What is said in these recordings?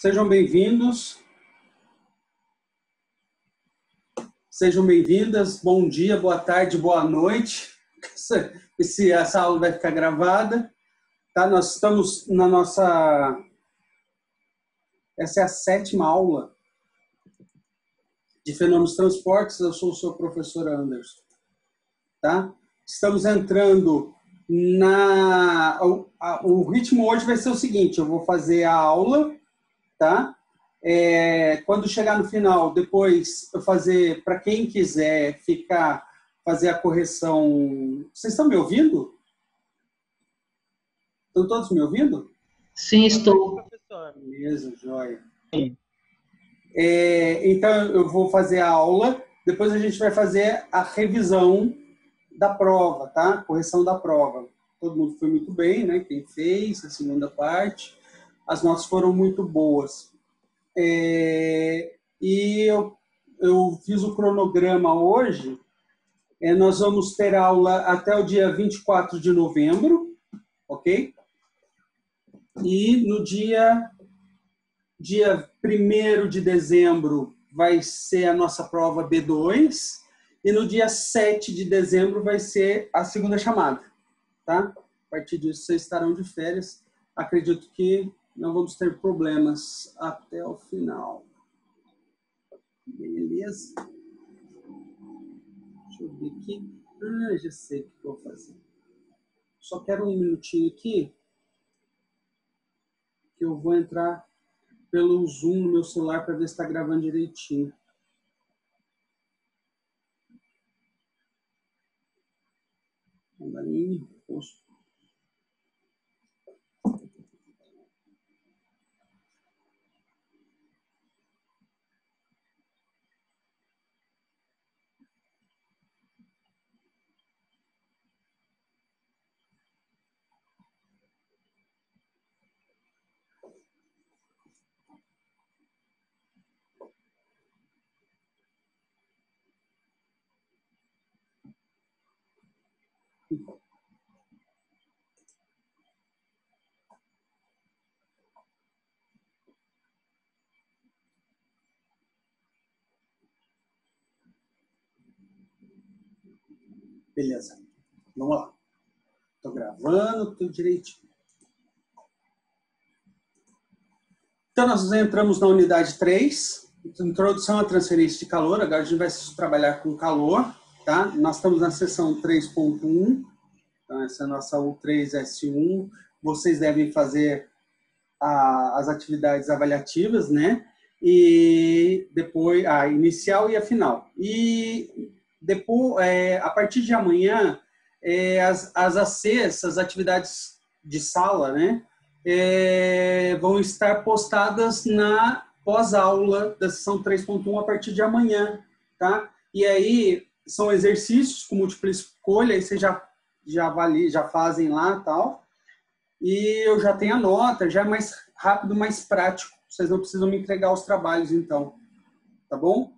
Sejam bem-vindos. Sejam bem-vindas. Bom dia, boa tarde, boa noite. Essa aula vai ficar gravada. Tá? Nós estamos na nossa... Essa é a 7ª aula de Fenômenos Transportes. Eu sou o seu professor Anderson. Tá? Estamos entrando na... O ritmo hoje vai ser o seguinte, eu vou fazer a aula, tá? Quando chegar no final, depois eu fazer, para quem quiser fazer a correção... Vocês estão me ouvindo? Estão todos me ouvindo? Sim, estou. Beleza, joia. Então, eu vou fazer a aula, depois a gente vai fazer a revisão da prova, tá? Correção da prova. Todo mundo foi muito bem, né? Quem fez a segunda parte, as notas foram muito boas. E eu fiz o cronograma hoje. Nós vamos ter aula até o dia 24 de novembro, ok? E no dia 1º de dezembro vai ser a nossa prova B2, e no dia 7 de dezembro vai ser a segunda chamada, tá? A partir disso, vocês estarão de férias. Acredito que não vamos ter problemas até o final. Beleza? Deixa eu ver aqui. Já sei o que eu vou fazer. Só quero um minutinho aqui, que eu vou entrar pelo Zoom no meu celular para ver se está gravando direitinho. Mandarim, posto. Beleza. Vamos lá. Estou gravando tudo direitinho. Então, nós entramos na unidade 3, introdução à transferência de calor. Agora a gente vai trabalhar com calor, tá? Nós estamos na seção 3.1, então essa é a nossa U3S1. Vocês devem fazer as atividades avaliativas, né? E depois a inicial e a final. E depois, a partir de amanhã, as ACs, as atividades de sala, né? Vão estar postadas na pós-aula da sessão 3.1 a partir de amanhã, tá? E aí são exercícios com múltipla escolha, aí vocês já fazem lá e tal. E eu já tenho a nota, já é mais rápido, mais prático. Vocês não precisam me entregar os trabalhos, então. Tá bom?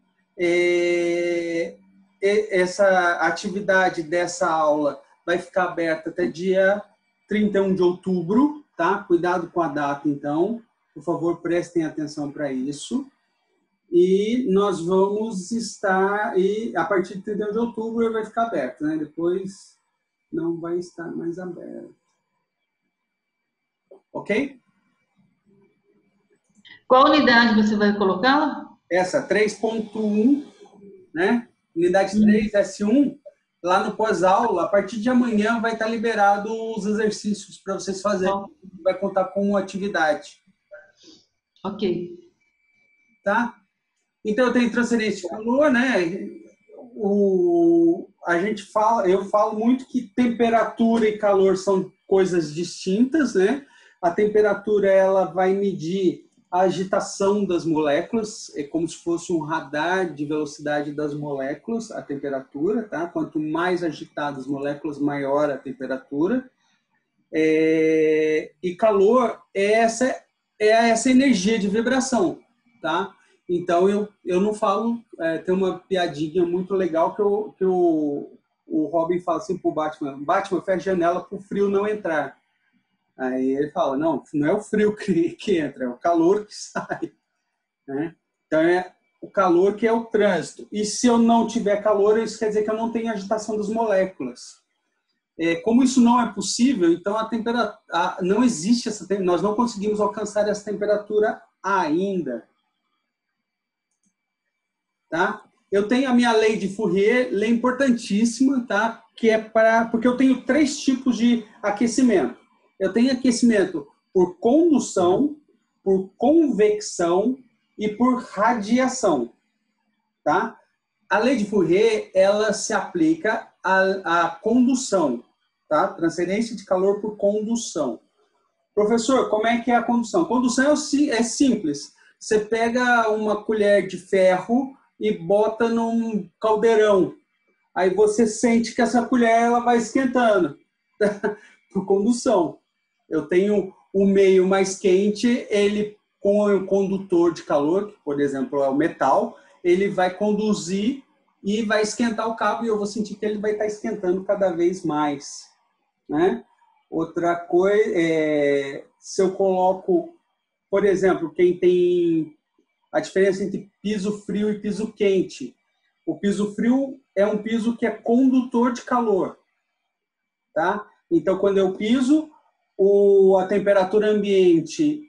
Essa atividade dessa aula vai ficar aberta até dia 31 de outubro, tá? Cuidado com a data, então. Por favor, prestem atenção para isso. E nós vamos estar... E a partir de 31 de outubro vai ficar aberto, né? Depois não vai estar mais aberto. Ok? Qual unidade você vai colocá-la? Essa, 3.1, né? Unidade 3, S1, lá no pós-aula, a partir de amanhã vai estar liberado os exercícios para vocês fazerem. Vai contar com atividade. Ok. Tá? Então, eu tenho transferência de calor, né? Eu falo muito que temperatura e calor são coisas distintas, né? A temperatura, ela vai medir a agitação das moléculas, é como se fosse um radar de velocidade das moléculas, a temperatura, tá? Quanto mais agitadas as moléculas, maior a temperatura. E calor é essa energia de vibração, tá? Então, eu não falo... tem uma piadinha muito legal que o Robin fala assim pro Batman: Batman, fecha a janela para o frio não entrar. Aí ele fala, não, não é o frio que entra, é o calor que sai, né? Então, é o calor que é o trânsito. E se eu não tiver calor, isso quer dizer que eu não tenho agitação das moléculas. Como isso não é possível, então a temperatura não existe nós não conseguimos alcançar essa temperatura ainda, tá? Eu tenho a minha lei de Fourier, lei importantíssima, tá? Que é porque eu tenho 3 tipos de aquecimento. Eu tenho aquecimento por condução, por convecção e por radiação, tá? A lei de Fourier, ela se aplica à condução, tá? Transferência de calor por condução. Professor, como é que é a condução? Condução é simples. Você pega uma colher de ferro e bota num caldeirão. Aí você sente que essa colher ela vai esquentando por condução. Eu tenho o meio mais quente, ele com o condutor de calor, que por exemplo é o metal, ele vai conduzir e vai esquentar o cabo e eu vou sentir que ele vai estar esquentando cada vez mais, né? Outra coisa se eu coloco, por exemplo, quem tem a diferença entre piso frio e piso quente. O piso frio é um piso que é condutor de calor, tá? Então, quando eu piso, a temperatura ambiente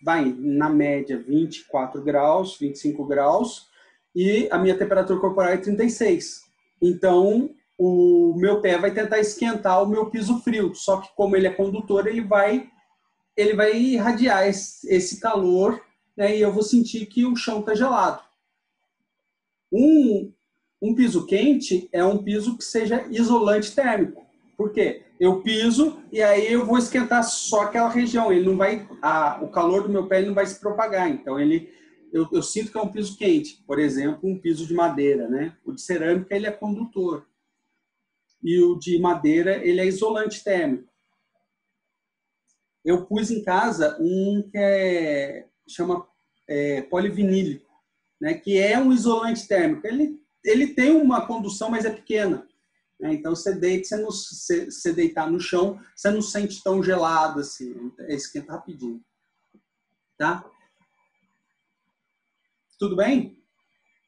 vai, na média, 24 graus, 25 graus, e a minha temperatura corporal é 36. Então, o meu pé vai tentar esquentar o meu piso frio, só que como ele é condutor, ele vai irradiar esse calor, né, e eu vou sentir que o chão está gelado. Um piso quente é um piso que seja isolante térmico. Por quê? Eu piso e aí eu vou esquentar só aquela região. Ele não vai, o calor do meu pé não vai se propagar. Então eu sinto que é um piso quente. Por exemplo, um piso de madeira, né? O de cerâmica ele é condutor e o de madeira ele é isolante térmico. Eu pus em casa um que chama polivinílico, né? Que é um isolante térmico. Ele tem uma condução, mas é pequena. Então, você deitar no chão, você não sente tão gelado assim. Esquenta rapidinho. Tá? Tudo bem?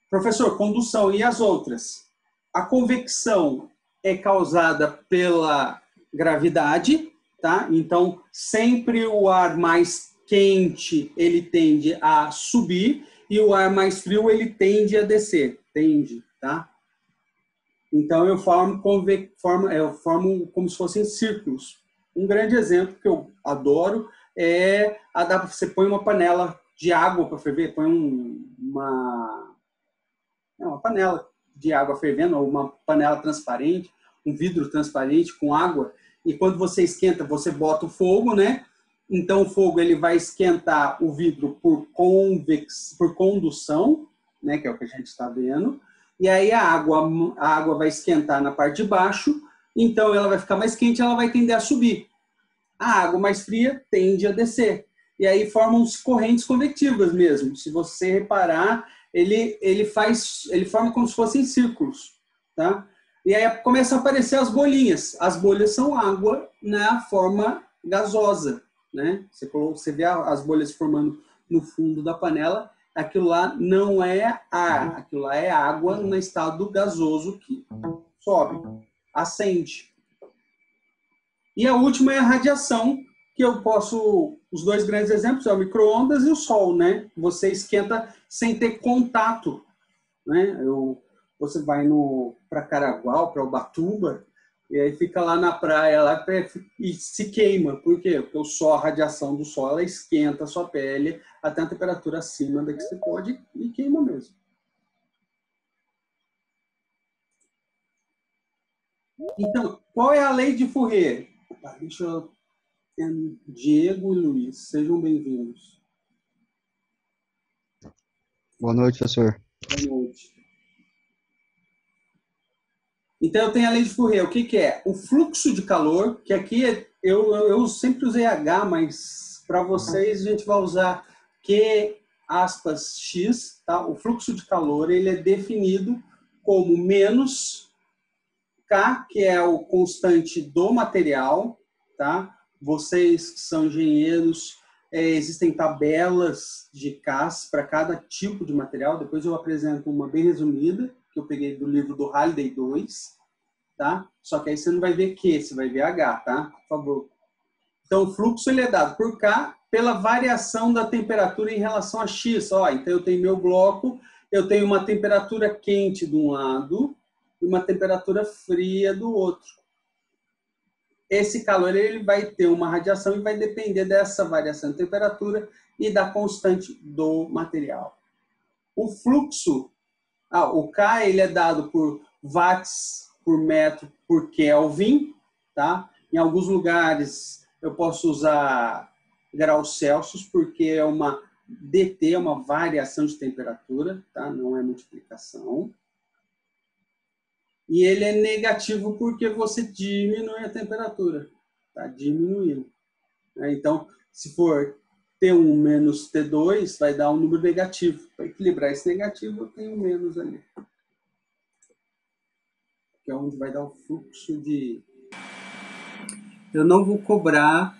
Professor, condução e as outras? A convecção é causada pela gravidade, tá? Então, sempre o ar mais quente, ele tende a subir e o ar mais frio, ele tende a descer. Tende, tá? Então, eu formo como se fossem círculos. Um grande exemplo que eu adoro é você põe uma panela de água para ferver, põe uma panela de água fervendo, ou uma panela transparente, um vidro transparente com água, e quando você esquenta, você bota o fogo, né? Então, o fogo ele vai esquentar o vidro por condução, né? Que é o que a gente está vendo. E aí a água vai esquentar na parte de baixo, então ela vai ficar mais quente, ela vai tender a subir. A água mais fria tende a descer. E aí formam-se correntes convectivas mesmo. Se você reparar, ele forma como se fossem círculos, tá? E aí começam a aparecer as bolinhas. As bolhas são água na forma gasosa, né? Você vê as bolhas formando no fundo da panela. Aquilo lá não é ar, aquilo lá é água no estado gasoso que sobe, acende. E a última é a radiação, que eu posso... Os 2 grandes exemplos é o micro-ondas e o sol, né? Você esquenta sem ter contato, né? Você vai para Caraguá, para Ubatuba, e aí fica lá na praia lá, e se queima. Por quê? Porque a radiação do sol ela esquenta a sua pele até a temperatura acima da que você pode e queima mesmo. Então, qual é a lei de Fourier? Deixa eu... Diego e Luiz, sejam bem-vindos. Boa noite, professor. Boa noite. Então, eu tenho a lei de Fourier. O que é? O fluxo de calor, que aqui eu sempre usei H, mas para vocês a gente vai usar Q aspas X. Tá? O fluxo de calor ele é definido como menos K, que é o constante do material, tá? vocês que são engenheiros, existem tabelas de CAS para cada tipo de material. Depois eu apresento uma bem resumida, que eu peguei do livro do Halliday 2, tá? Só que aí você não vai ver Q, você vai ver H, tá? Por favor. Então, o fluxo ele é dado por K pela variação da temperatura em relação a X. Ó, então, eu tenho meu bloco, eu tenho uma temperatura quente de um lado e uma temperatura fria do outro. Esse calor ele vai ter uma radiação e vai depender dessa variação de temperatura e da constante do material. O fluxo, o K ele é dado por watts por metro por Kelvin, tá? Em alguns lugares eu posso usar graus Celsius porque é uma DT, é uma variação de temperatura, tá? Não é multiplicação. E ele é negativo porque você diminui a temperatura. Está diminuindo. Então, se for T1 menos T2, vai dar um número negativo. Para equilibrar esse negativo, eu tenho menos ali. Que é onde vai dar o fluxo de... Eu não vou cobrar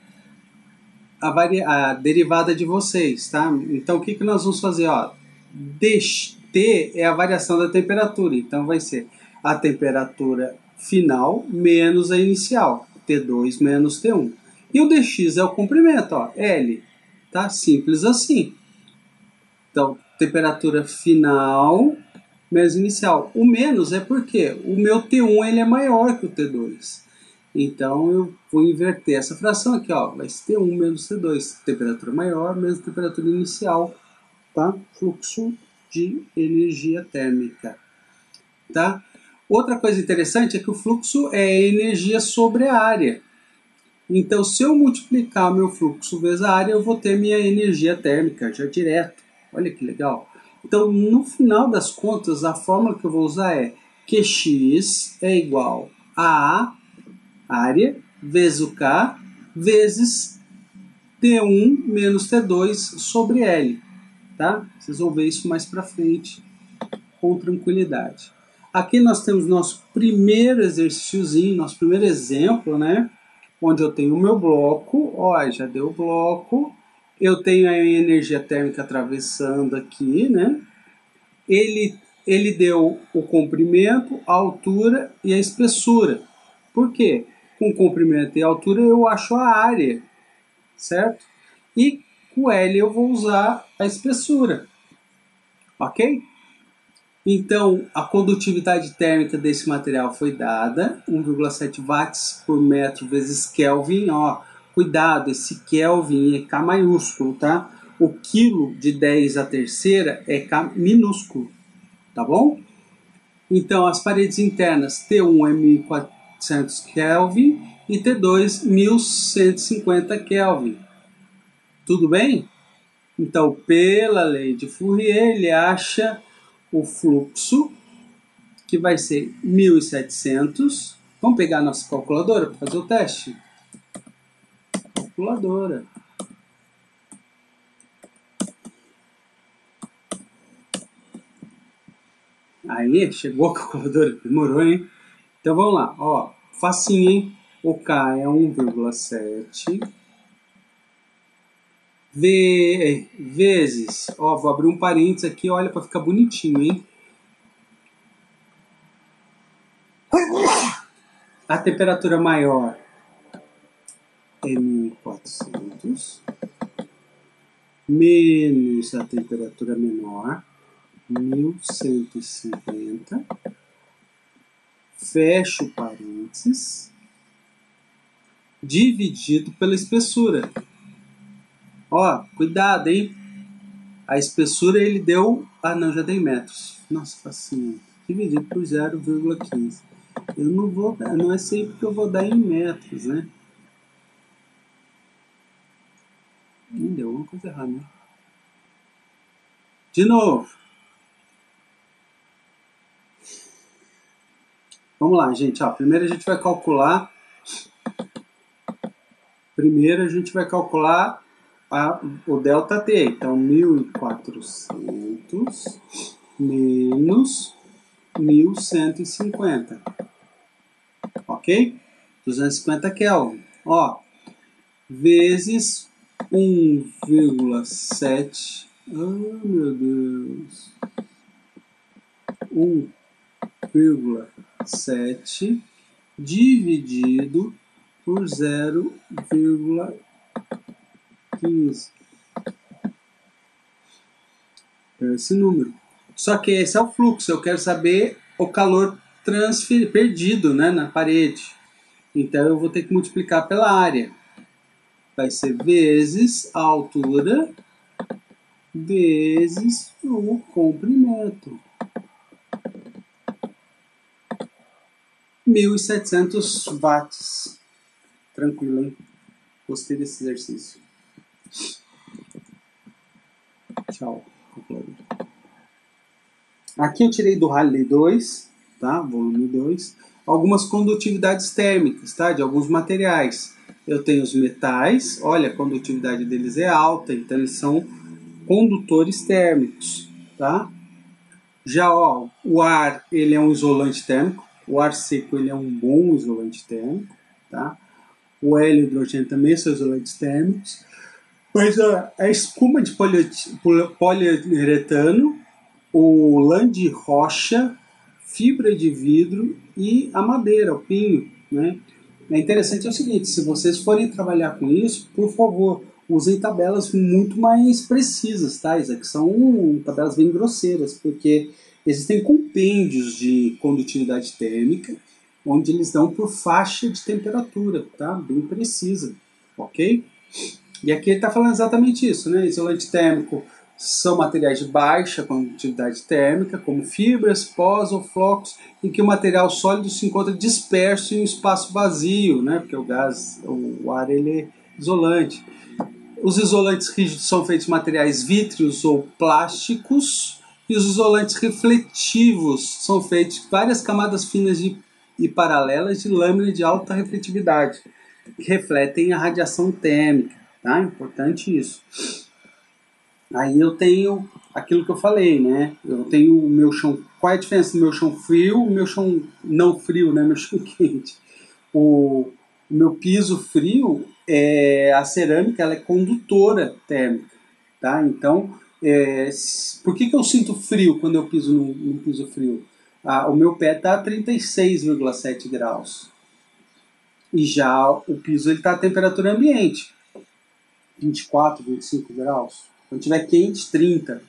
a derivada de vocês, tá? Então, o que nós vamos fazer? Ó, T é a variação da temperatura. Então, vai ser a temperatura final menos a inicial, T2 menos T1. E o dx é o comprimento, ó, L. Tá? Simples assim. Então, temperatura final menos inicial. O menos é porque o meu T1 ele é maior que o T2. Então, eu vou inverter essa fração aqui, ó. Vai ser T1 menos T2. Temperatura maior menos temperatura inicial. Tá? Fluxo de energia térmica. Tá? Outra coisa interessante é que o fluxo é energia sobre a área. Então, se eu multiplicar meu fluxo vezes a área, eu vou ter minha energia térmica já direto. Olha que legal. Então, no final das contas, a fórmula que eu vou usar é Qx é igual a área vezes o K vezes T1 menos T2 sobre L. Tá? Vocês vão ver isso mais para frente com tranquilidade. Aqui nós temos nosso primeiro exercíciozinho, nosso primeiro exemplo, né? Onde eu tenho o meu bloco, ó, já deu o bloco, eu tenho a energia térmica atravessando aqui, né? Ele deu o comprimento, a altura e a espessura. Por quê? Com comprimento e altura eu acho a área, certo? E com L eu vou usar a espessura, ok? Então, a condutividade térmica desse material foi dada, 1,7 watts por metro vezes Kelvin. Ó, cuidado, esse Kelvin é K maiúsculo, tá? O quilo de 10 à terceira é K minúsculo, tá bom? Então, as paredes internas, T1 é 1400 Kelvin e T2, 1150 Kelvin. Tudo bem? Então, pela lei de Fourier, ele acha o fluxo, que vai ser 1.700. Vamos pegar a nossa calculadora para fazer o teste? Calculadora. Aí, chegou a calculadora, demorou, hein? Então, vamos lá. Ó, facinho, hein? O K é 1,7 vezes, ó, vou abrir um parênteses aqui, olha, para ficar bonitinho, hein? A temperatura maior é 1.400 menos a temperatura menor, 1.150, fecho parênteses, dividido pela espessura. Ó, cuidado, hein? A espessura ele deu... Ah, não, já dei metros. Nossa, facinho. Dividido por 0,15. Eu não vou dar, não é sempre que eu vou dar em metros, né? Deu alguma coisa errada, né? De novo. Vamos lá, gente. Ó, primeiro a gente vai calcular o ΔT. Então, 1.400 menos 1.150. Ok? 250 Kelvin. Ó, vezes 1,7. Oh, meu Deus. 1,7 dividido por 0,15. Esse número. Só que esse é o fluxo. Eu quero saber o calor perdido, né, na parede. Então eu vou ter que multiplicar pela área. Vai ser vezes a altura vezes o comprimento. 1.700 watts. Tranquilo, hein? Gostei desse exercício. Tchau. Aqui eu tirei do Rayleigh 2, tá? Volume 2. Algumas condutividades térmicas, tá? De alguns materiais. Eu tenho os metais, olha, a condutividade deles é alta, então eles são condutores térmicos, tá? Já, ó, o ar, ele é um isolante térmico. O ar seco, ele é um bom isolante térmico, tá? O hélio e o hidrogênio também são isolantes térmicos. Mas a espuma de poliuretano, o lã de rocha, fibra de vidro e a madeira, o pinho, né? É interessante o seguinte, se vocês forem trabalhar com isso, por favor, usem tabelas muito mais precisas, tá? Isso aqui são tabelas bem grosseiras, porque existem compêndios de condutividade térmica, onde eles dão por faixa de temperatura, tá? Bem precisa, ok? E aqui ele está falando exatamente isso, né? Isolante térmico são materiais de baixa condutividade térmica, como fibras, pós ou flocos, em que o material sólido se encontra disperso em um espaço vazio, né? Porque o gás, o ar, ele é isolante. Os isolantes rígidos são feitos de materiais vítreos ou plásticos, e os isolantes refletivos são feitos de várias camadas finas e paralelas de lâmina de alta refletividade, que refletem a radiação térmica. Tá? Importante isso. Aí eu tenho aquilo que eu falei, né? Eu tenho o meu chão. Qual é a diferença do meu chão frio e o meu chão não frio, né? Meu chão quente. O meu piso frio, a cerâmica, ela é condutora térmica, tá? Então, por que eu sinto frio quando eu piso no piso frio? O meu pé está a 36,7 graus. E já o piso está a temperatura ambiente. 24, 25 graus. Quando tiver quente, 30.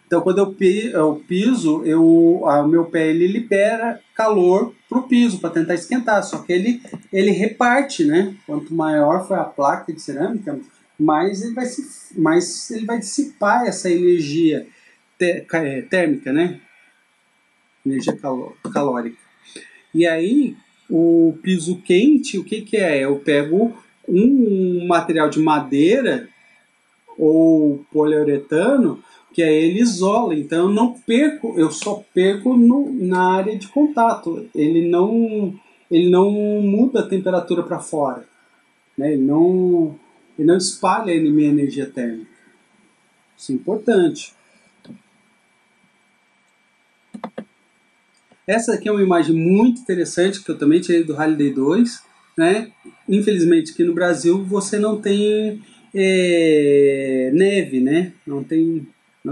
Então, quando eu piso, o meu pé ele libera calor para o piso, para tentar esquentar. Só que ele reparte, né? Quanto maior for a placa de cerâmica, mais ele vai dissipar essa energia térmica, né? Energia calórica. E aí, o piso quente, o que é? Eu pego um material de madeira ou poliuretano, que aí ele isola, então eu só perco na área de contato. Ele não muda a temperatura para fora, né? Ele não espalha a minha energia térmica. Isso é importante. Essa aqui é uma imagem muito interessante que eu também tirei do Rayleigh 2, né? Infelizmente aqui no Brasil você não tem neve, né? Não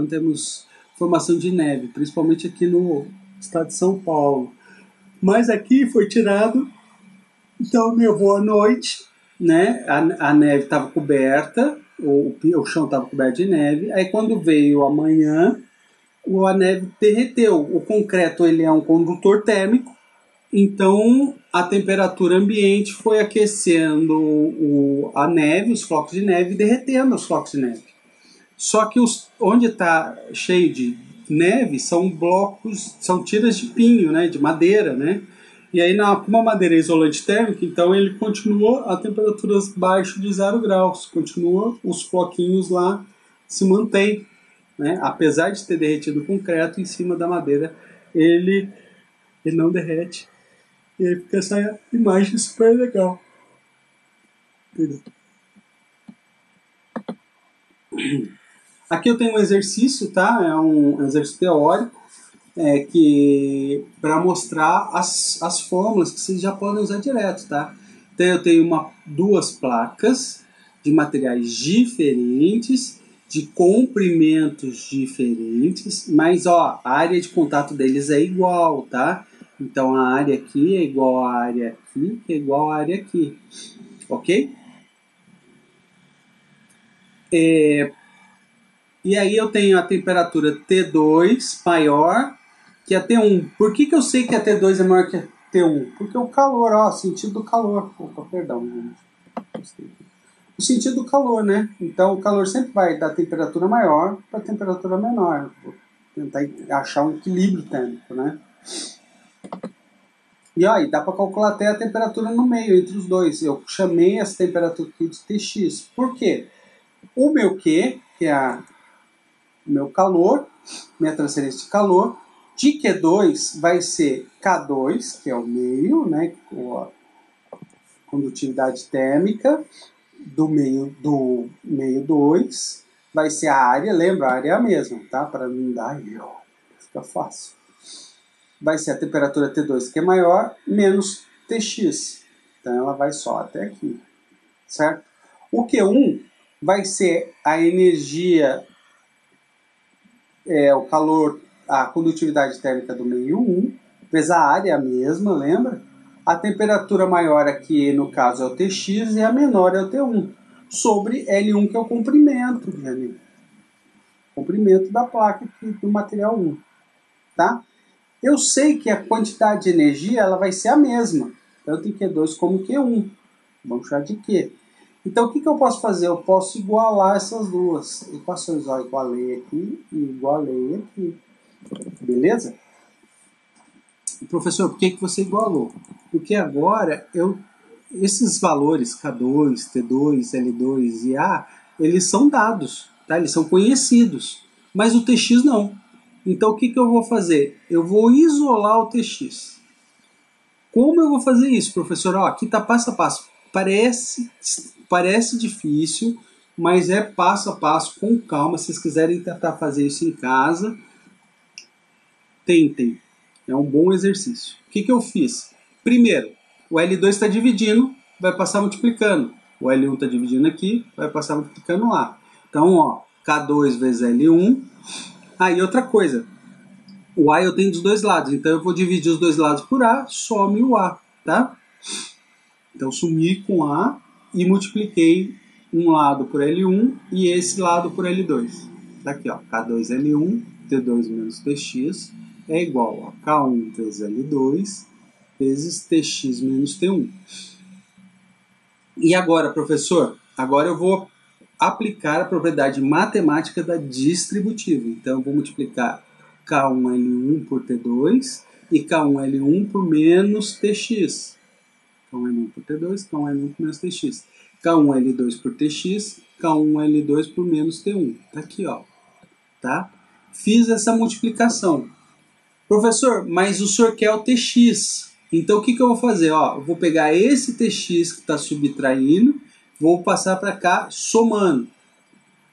temos formação de neve, principalmente aqui no estado de São Paulo. Mas aqui foi tirado, então nevou à noite, né? A neve estava coberta, o chão estava coberto de neve. Aí quando veio amanhã, a neve derreteu. O concreto ele é um condutor térmico, então a temperatura ambiente foi aquecendo a neve, os flocos de neve, e derretendo os flocos de neve. Só que onde está cheio de neve são blocos, são tiras de pinho, né, de madeira, né? E aí, como a madeira é isolante térmico, então ele continua a temperaturas abaixo de 0 graus, continua, os floquinhos lá se mantêm, né? Apesar de ter derretido o concreto, em cima da madeira ele não derrete. E aí fica essa imagem super legal. Entendeu? Aqui eu tenho um exercício, tá? É um exercício teórico que para mostrar as fórmulas que vocês já podem usar direto, tá? Então eu tenho duas placas de materiais diferentes, de comprimentos diferentes, mas ó, a área de contato deles é igual, tá? Então a área aqui é igual à área aqui, que é igual à área aqui, ok? E aí eu tenho a temperatura T2 maior que a T1. Por que eu sei que a T2 é maior que a T1? Porque o calor, ó, sentido do calor. Opa, perdão, gente. O sentido do calor, né? Então o calor sempre vai da temperatura maior para a temperatura menor. Vou tentar achar um equilíbrio térmico, né? E ó, dá para calcular até a temperatura no meio, entre os dois. Eu chamei essa temperatura aqui de Tx. Por quê? O meu Q, que é o meu calor, minha transferência de calor, de Q2 vai ser K2, que é o meio, né? A condutividade térmica do meio 2, vai ser a área, lembra? A área é a mesma, tá? Para não dar erro, fica fácil. Vai ser a temperatura T2, que é maior, menos Tx. Então ela vai só até aqui, certo? O Q1 vai ser a energia, o calor, a condutividade térmica do meio 1, vezes a área é a mesma, lembra? A temperatura maior aqui, no caso, é o Tx e a menor é o T1, sobre L1, que é o comprimento, comprimento da placa aqui, do material 1, tá? Eu sei que a quantidade de energia ela vai ser a mesma, tanto em Q2 como em Q1. Vamos chamar de Q. Então, o que eu posso fazer? Eu posso igualar essas duas equações. Ó, igualei aqui e igualei aqui. Beleza? Professor, por que você igualou? Porque agora, esses valores K2, T2, L2 e A, eles são dados, tá? Eles são conhecidos. Mas o Tx não. Então, o que eu vou fazer? Eu vou isolar o Tx. Como eu vou fazer isso, professor? Ó, aqui está passo a passo. Parece difícil, mas é passo a passo, com calma. Se vocês quiserem tentar fazer isso em casa, tentem. É um bom exercício. O que eu fiz? Primeiro, o L2 está dividindo, vai passar multiplicando. O L1 está dividindo aqui, vai passar multiplicando lá. Então, ó, K2 vezes L1. E outra coisa, o A eu tenho dos dois lados, então eu vou dividir os dois lados por A, some o A, tá? Então, sumi com A e multipliquei um lado por L1 e esse lado por L2. Tá aqui, ó, K2L1, T2 menos Tx é igual a K1 vezes L2 vezes Tx menos T1. E agora, professor? Agora eu vou aplicar a propriedade matemática da distributiva. Então, eu vou multiplicar K1L1 por T2 e K1L1 por menos Tx. K1L1 por T2, K1L1 por menos Tx. K1L2 por Tx, K1L2 por menos T1. Tá aqui, ó. Tá? Fiz essa multiplicação. Professor, mas o senhor quer o Tx. Então, o que eu vou fazer? Ó, eu vou pegar esse Tx que está subtraindo, vou passar para cá somando.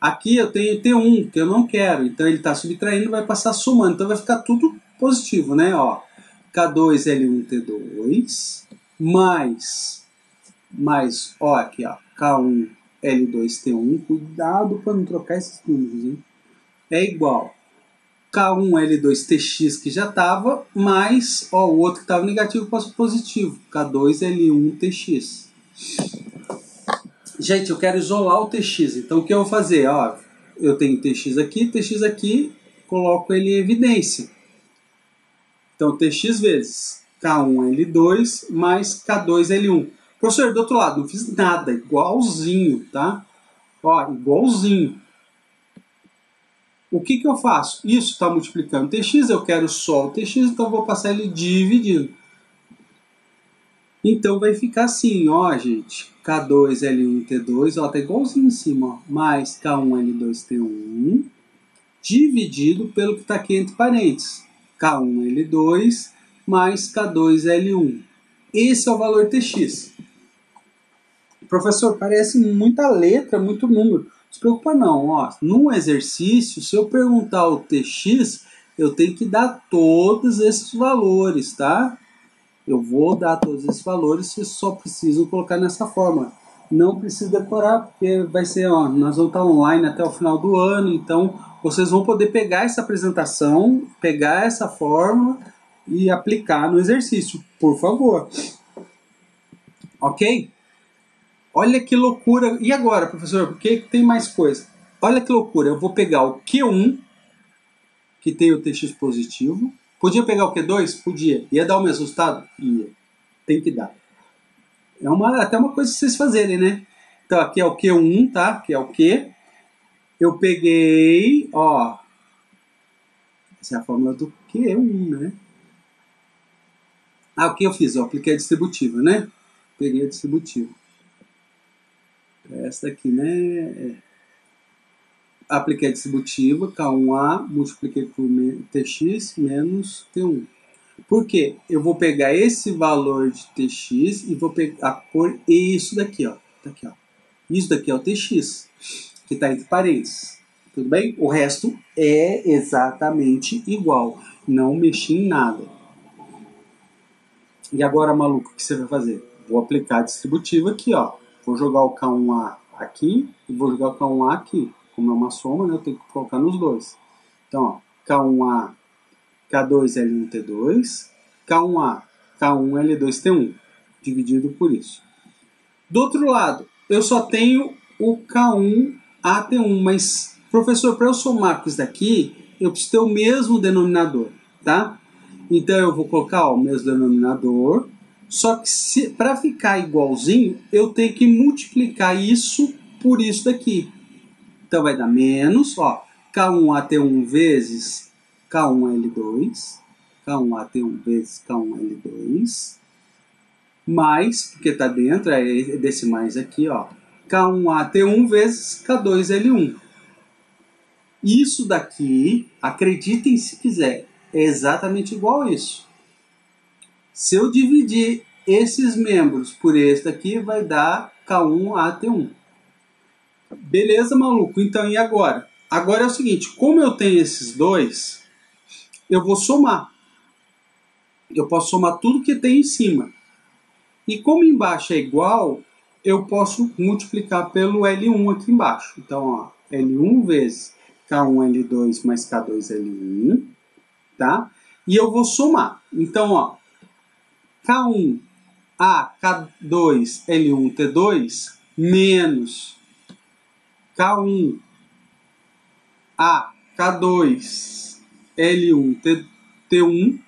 Aqui eu tenho T1, que eu não quero. Então, ele está subtraindo, vai passar somando. Então, vai ficar tudo positivo, né? Ó, K2L1T2 mais, ó, aqui, ó, K1L2T1. Cuidado para não trocar esses números, hein? É igual K1L2TX, que já estava, mais, ó, o outro que estava negativo passou positivo, K2L1TX. Gente, eu quero isolar o TX, então o que eu vou fazer? Ó, eu tenho TX aqui, coloco ele em evidência. Então, TX vezes K1L2 mais K2L1. Professor, do outro lado, não fiz nada, igualzinho, tá? Ó, igualzinho. O que eu faço? Isso está multiplicando Tx, eu quero só o Tx, então eu vou passar ele dividindo. Então vai ficar assim, ó, gente. K2L1T2, ó, tá igualzinho em cima, ó, mais K1L2T1, dividido pelo que está aqui entre parênteses. K1L2 mais K2L1. Esse é o valor Tx. Professor, parece muita letra, muito número. Não se preocupa não, ó. Num exercício, se eu perguntar o Tx, eu tenho que dar todos esses valores, tá? Eu vou dar todos esses valores, vocês só precisam colocar nessa forma. Não precisa decorar, porque vai ser, ó, nós vamos estar online até o final do ano, então vocês vão poder pegar essa apresentação, pegar essa fórmula e aplicar no exercício, por favor. Ok? Olha que loucura. E agora, professor, por que tem mais coisa? Olha que loucura. Eu vou pegar o Q1, que tem o TX positivo. Podia pegar o Q2? Podia. Ia dar o mesmo resultado? Ia. Tem que dar. É até uma coisa que vocês fazerem, né? Então, aqui é o Q1, tá? Que é o Q. Eu peguei, ó. Essa é a fórmula do Q1, né? Ah, o que eu fiz? Eu apliquei a distributiva, né? Peguei a distributiva. Essa daqui, né? Apliquei a distributiva, K1A, multipliquei por TX menos T1. Por quê? Eu vou pegar esse valor de TX e vou pôr isso daqui, ó. Tá aqui, ó. Isso daqui é o TX, que está entre parênteses. Tudo bem? O resto é exatamente igual. Não mexi em nada. E agora, maluco, o que você vai fazer? Vou aplicar a distributiva aqui, ó. Vou jogar o K1A aqui e vou jogar o K1A aqui. Como é uma soma, né, eu tenho que colocar nos dois. Então, ó, K1A, K2L1T2, K1A, K1L2T1, dividido por isso. Do outro lado, eu só tenho o K1AT1, mas, professor, para eu somar com isso daqui, eu preciso ter o mesmo denominador, tá? Então, eu vou colocar ó, o mesmo denominador, só que para ficar igualzinho, eu tenho que multiplicar isso por isso daqui. Então, vai dar menos, ó, K1AT1 vezes K1L2, K1AT1 vezes K1L2, mais, porque está dentro, é desse mais aqui, ó, K1AT1 vezes K2L1. Isso daqui, acreditem se quiser, é exatamente igual a isso. Se eu dividir esses membros por esse daqui, vai dar K1AT1. Beleza, maluco? Então, e agora? Agora é o seguinte, como eu tenho esses dois, eu vou somar. Eu posso somar tudo que tem em cima. E como embaixo é igual, eu posso multiplicar pelo L1 aqui embaixo. Então, ó, L1 vezes K1L2 mais K2L1, tá? E eu vou somar. Então, ó, K1A, K2L1, T2 menos K1A, K2, L1, T1.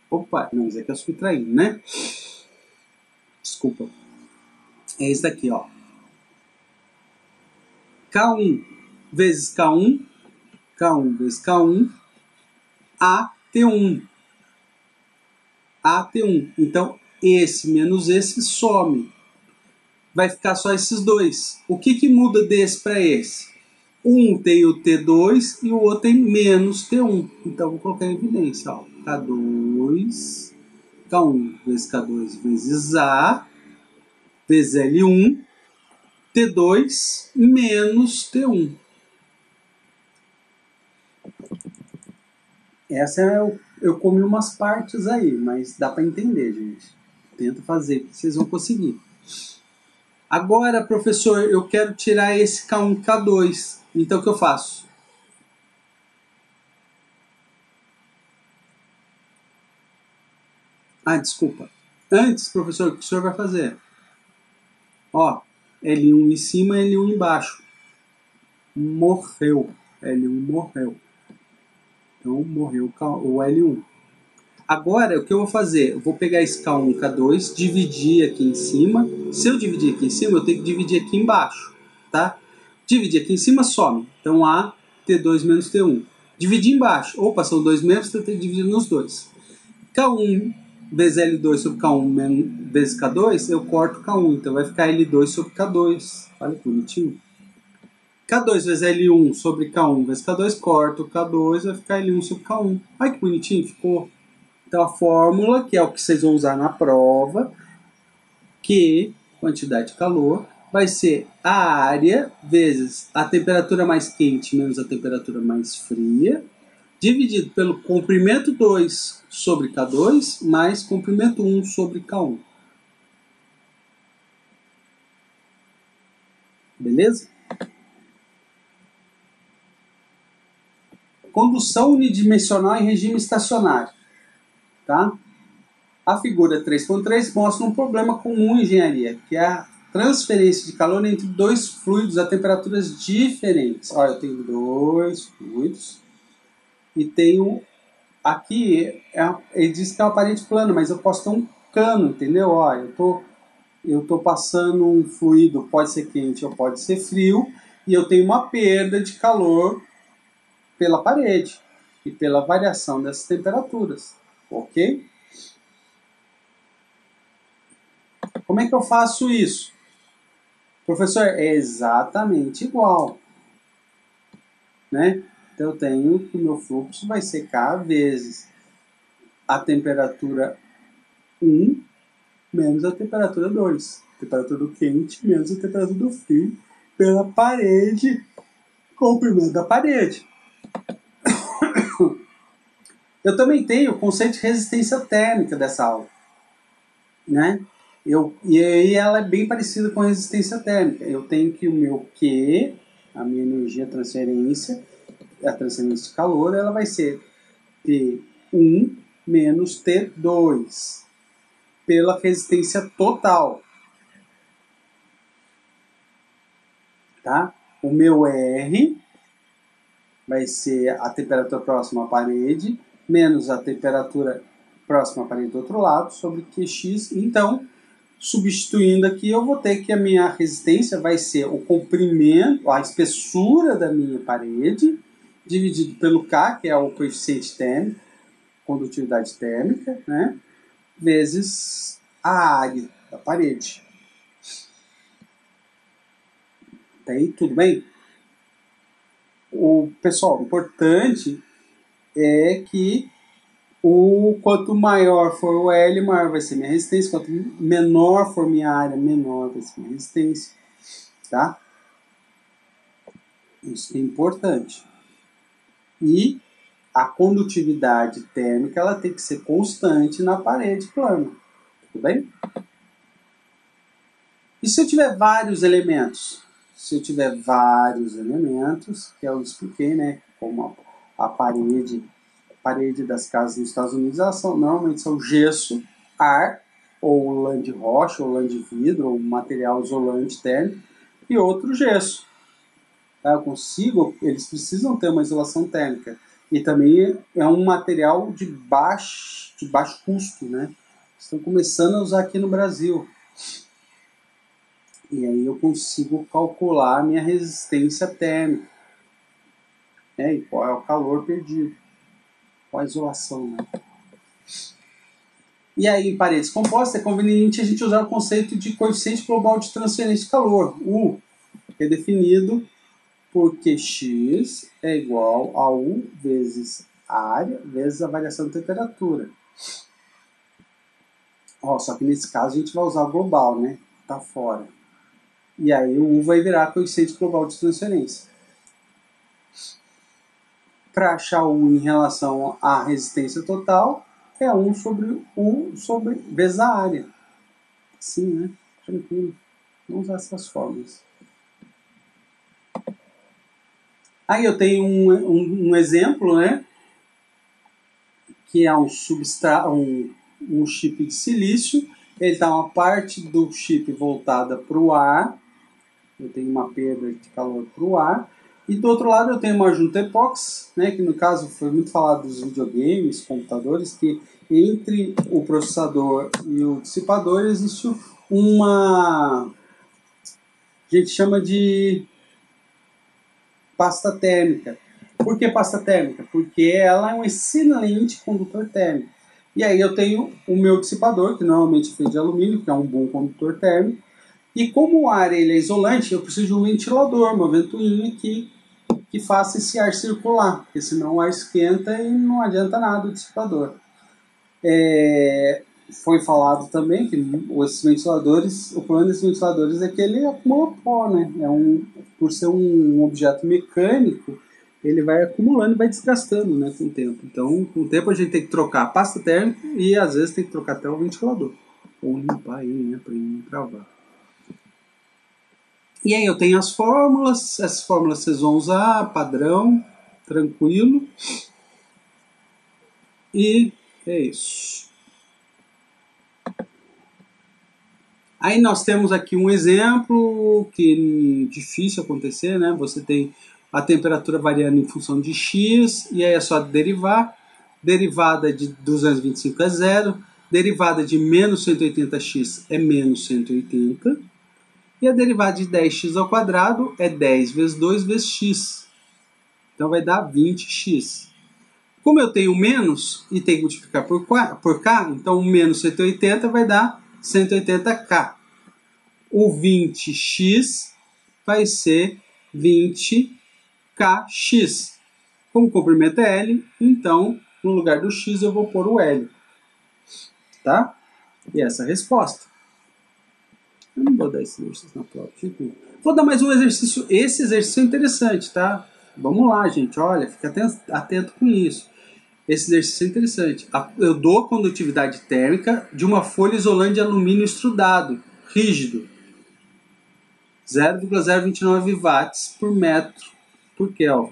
Opa, não, isso aqui é subtraindo, né? Desculpa. É esse daqui, ó. K1 vezes K1, K1 vezes K1, AT1. AT1. Então, esse menos esse some. Vai ficar só esses dois. O que muda desse para esse? Um tem o T2 e o outro tem menos T1. Então, vou colocar em evidência. Ó. K2, K1 vezes K2 vezes A, vezes L1, T2 menos T1. Essa eu comi umas partes aí, mas dá para entender, gente. Tenta fazer, que vocês vão conseguir. Agora, professor, eu quero tirar esse K1, K2. Então, o que eu faço? Ah, desculpa. Antes, professor, o que o senhor vai fazer? Ó, L1 em cima, L1 embaixo. Morreu. L1 morreu. Então, morreu o L1. Agora, o que eu vou fazer? Eu vou pegar esse K1, K2, dividir aqui em cima. Se eu dividir aqui em cima, eu tenho que dividir aqui embaixo, tá? Dividir aqui em cima, some. Então, A, T2 menos T1. Dividir embaixo. Opa, são dois membros, então eu tenho que dividir nos dois. K1 vezes L2 sobre K1 vezes K2, eu corto K1. Então, vai ficar L2 sobre K2. Olha que bonitinho. K2 vezes L1 sobre K1 vezes K2, corto K2, vai ficar L1 sobre K1. Olha que bonitinho, ficou. Então, a fórmula, que é o que vocês vão usar na prova, Q, quantidade de calor, vai ser a área vezes a temperatura mais quente menos a temperatura mais fria, dividido pelo comprimento 2 sobre K2, mais comprimento 1 sobre K1. beleza? Condução unidimensional em regime estacionário, tá? A figura 3.3 mostra um problema comum em engenharia, que é a transferência de calor entre dois fluidos a temperaturas diferentes. Olha, eu tenho dois fluidos e tenho aqui, ele diz que é uma parede plana, mas eu posso ter um cano, entendeu? Olha, eu tô passando um fluido, pode ser quente ou pode ser frio, e eu tenho uma perda de calor pela parede e pela variação dessas temperaturas, ok? Como é que eu faço isso? Professor, é exatamente igual, né? Então eu tenho que o meu fluxo vai ser K vezes a temperatura 1 menos a temperatura 2. Temperatura do quente menos a temperatura do frio pela parede, comprimento da parede. Eu também tenho o conceito de resistência térmica dessa aula, né? E aí ela é bem parecida com a resistência térmica. Eu tenho que o meu Q, a minha energia transferência, a transferência de calor, ela vai ser T1 menos T2 pela resistência total. Tá? O meu R vai ser a temperatura próxima à parede menos a temperatura próxima à parede do outro lado sobre Qx. Então, substituindo aqui, eu vou ter que a minha resistência vai ser o comprimento, a espessura da minha parede, dividido pelo K, que é o coeficiente térmico, condutividade térmica, né? Vezes a área da parede. Tá aí, tudo bem? Pessoal, o importante é que quanto maior for o L, maior vai ser minha resistência. Quanto menor for minha área, menor vai ser minha resistência. Tá? Isso é importante. E a condutividade térmica ela tem que ser constante na parede plana. Tudo bem? E se eu tiver vários elementos? Se eu tiver vários elementos, que eu expliquei, né? Como a parede das casas nos Estados Unidos, normalmente são gesso, ar, ou lã de rocha, ou lã de vidro, ou material isolante térmico, e outro gesso. Tá? Eles precisam ter uma isolação térmica. E também é um material de baixo custo, né? Estão começando a usar aqui no Brasil. E aí eu consigo calcular a minha resistência térmica. Né? E qual é o calor perdido. Qual a isolação, né? E aí, em paredes compostas, é conveniente a gente usar o conceito de coeficiente global de transferência de calor, U, que é definido por Qx é igual a U vezes a área vezes a variação de temperatura. Só que nesse caso a gente vai usar o global, né? Tá fora. E aí o U vai virar coeficiente global de transferência. Para achar o U em relação à resistência total, é 1 sobre U vezes a área. Sim, né? Tranquilo. Vamos usar essas formas. Aí eu tenho um exemplo, né? Que é um chip de silício. Ele está uma parte do chip voltada para o ar. Eu tenho uma perda de calor para o ar. E do outro lado eu tenho uma junta epóxi, né, que no caso foi muito falado dos videogames, computadores, que entre o processador e o dissipador existe uma... a gente chama de pasta térmica. Por que pasta térmica? Porque ela é um excelente condutor térmico. E aí eu tenho o meu dissipador, que normalmente é feito de alumínio, que é um bom condutor térmico. E como o ar ele é isolante, eu preciso de um ventilador, uma ventoinha que faça esse ar circular, porque senão o ar esquenta e não adianta nada o dissipador. Foi falado também que esses ventiladores, o problema desses ventiladores é que ele acumula pó, né? Por ser um objeto mecânico, ele vai acumulando e vai desgastando, né, com o tempo. Então, com o tempo a gente tem que trocar a pasta térmica e às vezes tem que trocar até o ventilador. Ou limpar ele, né, para ele não travar. E aí eu tenho as fórmulas, essas fórmulas vocês vão usar, padrão, tranquilo. E é isso. Aí nós temos aqui um exemplo que é difícil acontecer, né? Você tem a temperatura variando em função de x, e aí é só derivar. Derivada de 225 é zero, derivada de menos 180x é menos 180, e a derivada de 10x ao quadrado é 10 vezes 2 vezes x. Então vai dar 20x. Como eu tenho menos e tenho que multiplicar por k, então o menos 180 vai dar 180k. O 20x vai ser 20kx. Como o comprimento é L, então no lugar do x eu vou pôr o L. Tá? E essa é a resposta. Eu não vou dar esse exercício na prova. Tipo, vou dar mais um exercício. Esse exercício é interessante, tá? Vamos lá, gente. Olha, fica atento com isso. Esse exercício é interessante. Eu dou a condutividade térmica de uma folha isolante de alumínio extrudado, rígido. 0,029 watts por metro por Kelvin.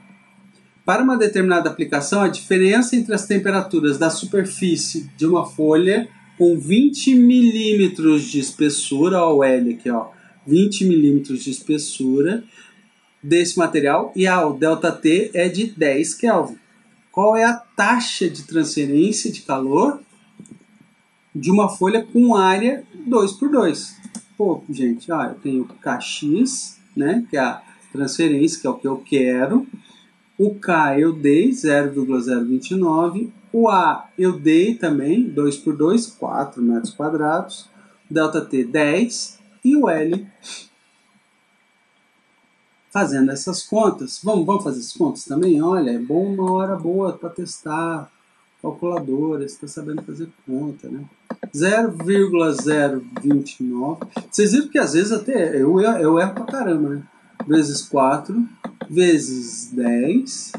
Para uma determinada aplicação, a diferença entre as temperaturas da superfície de uma folha com 20 milímetros de espessura, ó, o L aqui, ó, 20 milímetros de espessura desse material, e o ΔT é de 10 Kelvin. Qual é a taxa de transferência de calor de uma folha com área 2×2? Pô, gente, ó, eu tenho Kx, né, que é a transferência, que é o que eu quero. O K eu dei 0,029. O A eu dei também 2×2, 4 metros quadrados. ΔT 10. E o L, fazendo essas contas. Vamos fazer essas contas também? Olha, é bom uma hora boa para testar. Calculadora, você está sabendo fazer conta, né? 0,029. Vocês viram que às vezes até eu erro pra caramba, né? Vezes 4 vezes 10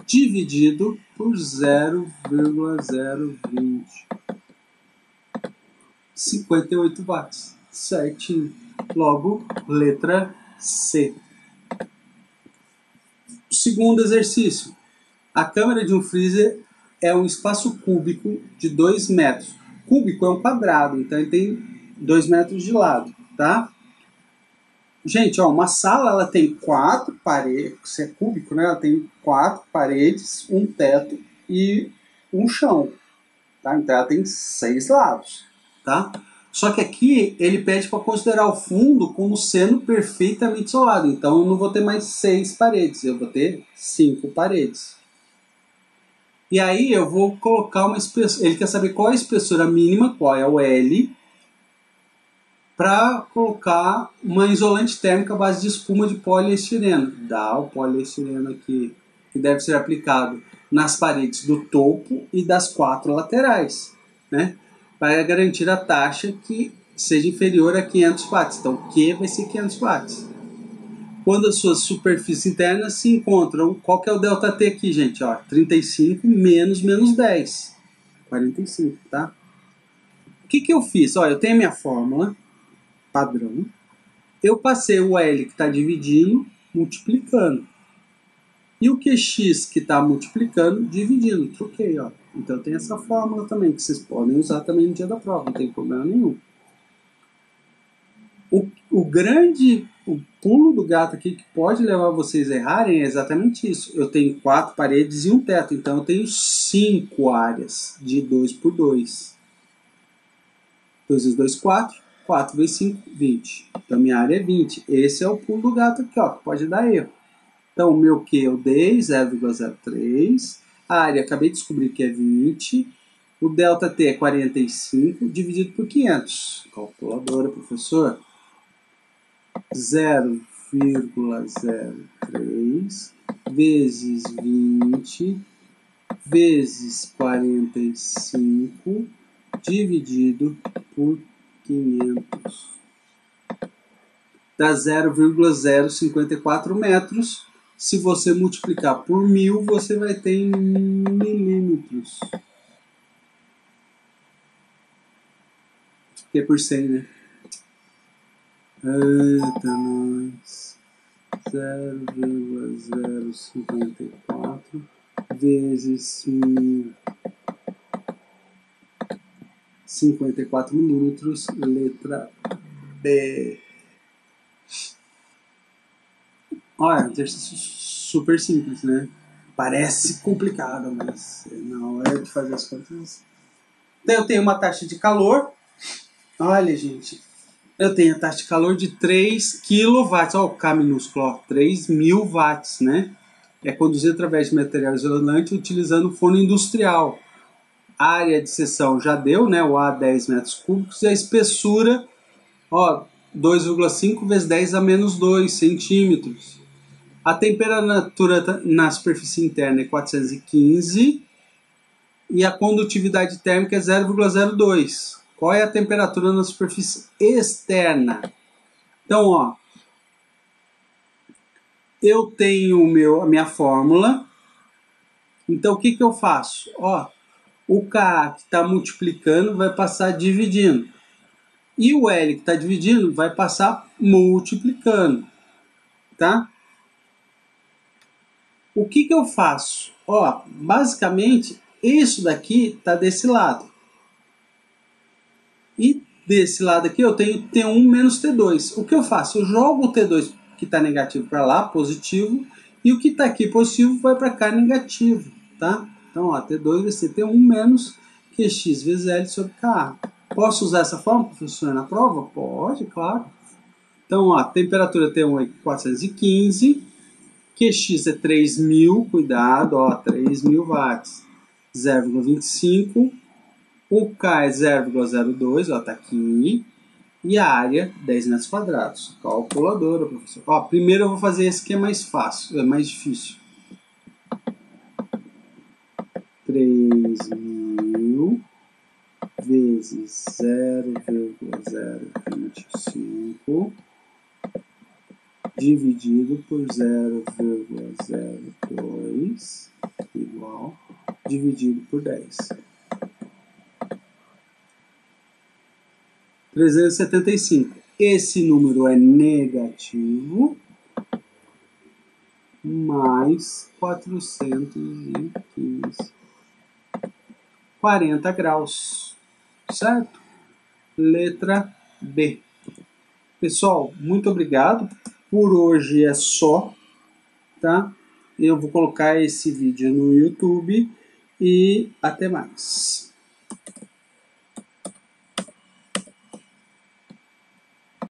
dividido por 0,020. 58 watts. Certinho. Logo, letra C. Segundo exercício. A câmara de um freezer é um espaço cúbico de 2 metros. Cúbico é um quadrado, então ele tem 2 metros de lado, tá? Gente, ó, uma sala ela tem 4 paredes, se é cúbico, né? Ela tem 4 paredes, um teto e um chão, tá? Então ela tem 6 lados, tá? Só que aqui ele pede para considerar o fundo como sendo perfeitamente isolado. Então eu não vou ter mais 6 paredes, eu vou ter 5 paredes. E aí eu vou colocar uma espessura. Ele quer saber qual é a espessura mínima, qual é o L, para colocar uma isolante térmica à base de espuma de poliestireno. Dá o poliestireno aqui, que deve ser aplicado nas paredes do topo e das 4 laterais, né? Para garantir a taxa que seja inferior a 500 watts. Então, Q vai ser 500 watts. Quando as suas superfícies internas se encontram, qual que é o ΔT aqui, gente? Ó, 35 menos 10. 45, tá? O que eu fiz? Ó, eu tenho a minha fórmula padrão. Eu passei o L que está dividindo, multiplicando. E o QX que está multiplicando, dividindo. Troquei, ó. Então tem essa fórmula também, que vocês podem usar também no dia da prova, não tem problema nenhum. O pulo do gato aqui que pode levar vocês a errarem é exatamente isso. Eu tenho 4 paredes e um teto, então eu tenho 5 áreas de 2×2. 2 vezes 2, 4. 4 vezes 5, 20. Então minha área é 20. Esse é o pulo do gato aqui, ó, que pode dar erro. Então o meu Q eu dei 0,03. A área acabei de descobrir que é 20. O ΔT é 45 dividido por 500. Calculadora, professor. 0,03 vezes 20 vezes 45 dividido por 500. Dá 0,054 metros. Se você multiplicar por 1000, você vai ter em milímetros. Que é por 100, né? Eita, nós. 0,054 vezes 54 milímetros, letra B. Olha, exercício super simples, né? Parece complicado, mas na hora de fazer as contas... Então, eu tenho uma taxa de calor. Olha, gente, eu tenho a taxa de calor de 3 kW. Olha o K minúsculo, 3.000 watts, né? É conduzido através de material isolante utilizando forno industrial. A área de seção já deu, né? O A 10 metros cúbicos. E a espessura, ó, 2,5 vezes 10 a menos 2 centímetros. A temperatura na superfície interna é 415 e a condutividade térmica é 0,02. Qual é a temperatura na superfície externa? Então, ó, eu tenho a minha fórmula. Então, o que eu faço? Ó, o K que está multiplicando vai passar dividindo. E o L que está dividindo vai passar multiplicando. Tá? O que eu faço? Ó, basicamente, isso daqui está desse lado. E desse lado aqui eu tenho T1 menos T2. O que eu faço? Eu jogo o T2 que está negativo para lá, positivo, e o que está aqui positivo vai para cá, negativo. Tá? Então, ó, T2 vai ser T1 menos QX vezes L sobre KA. Posso usar essa forma, professor, na prova? Pode, claro. Então, ó, temperatura T1 é 415, QX é 3.000, cuidado, ó, 3.000 watts, 0,25, o K é 0,02, ó, tá aqui, e a área, 10 metros quadrados. Calculadora, professor. Ó, primeiro eu vou fazer esse que é mais fácil, é mais difícil. 3.000 vezes 0,025 dividido por 0,02 igual dividido por 10. 375. Esse número é negativo, mais 415. 40 graus. Certo? Letra B. Pessoal, muito obrigado. Por hoje é só, tá? Eu vou colocar esse vídeo no YouTube e até mais.